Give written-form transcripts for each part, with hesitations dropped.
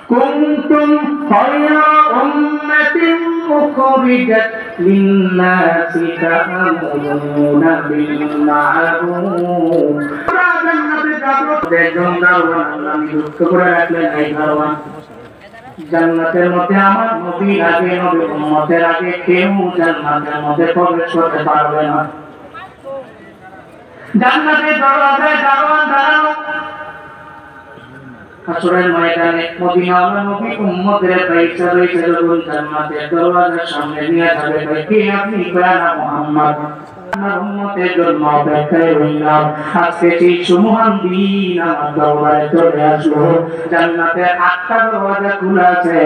কুনতুম খায়রা উম্মাতিন উখরিজাত লিন-নাসি তা'মুরুনা বিল মা'রুফ। জান্নাতে যাবো দেখুন দারওয়ান আল্লাহ নিযুক্ত করে রাখলেন এই দারওয়ান। জান্নাতের মধ্যে আমার নবীর আগে নবী উম্মতের আগে কেউ জান্নাতের মধ্যে প্রবেশ করতে পারবে না। জান্নাতের দরজায় দারওয়ান দাঁড়ানো। হাসরের ময়দানে মদিনাওয়ালা নবী উম্মতের পয়সা রয়েছে যখন জান্নাতের দরজার সামনে নিয়ে যাবে, কে আপনি? না মুহাম্মদ। আমার উম্মতের জন্য অপেক্ষায় রইলাম। আজকে সেই সুমহান দিন আমার দরবারে চলে আসলো। জান্নাতের 8টা দরজা খোলা আছে।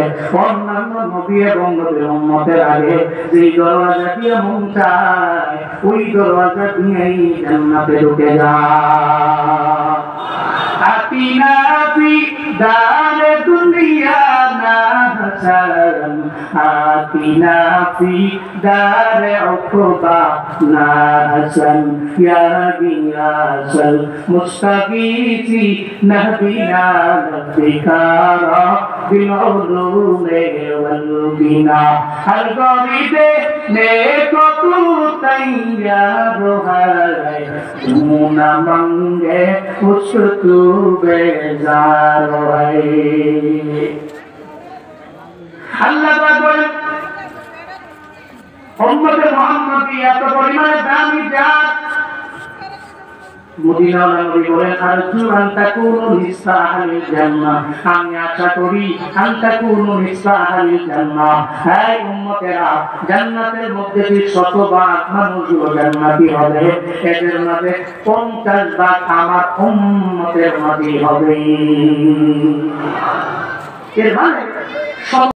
অন্যান্য নবী এবং নবীর উম্মতের আগে যেই দরজা দিয়ে মন চায় ওই দরজা দিয়েই জান্নাতে ঢুকে যায়। আতিনা ফি দারে দুনিয়া না হাসান, আতিনা ফি দারে উকবা না হাসান, ইয়া গিয়াসাল মুস্তাগীথি নাহদিনা নাহদিকারা বিল উলুমে ওয়াল বিনা। হর গরিবে নেকো তু তৈয়ার है, तू न मंगे कुछ तू बेजार है। আল্লাহ পাক বলেন উম্মতে মুহাম্মদী এত পরিমাণে দামি জাত। মদিনাওয়ালা নবী বলেন আরজু আন তাকুনু নিসা আহলিল জান্নাহ, আমি আশা করি আন তাকুনু নিসা আহলিল জান্নাহ, হে উম্মতেরা জান্নাতের মধ্যে যে 100 ভাগ মানুষগুলো জান্নাতি হবে এদের মধ্যে 50 ভাগ আমার উম্মতের মধ্যে হবে। এর মানে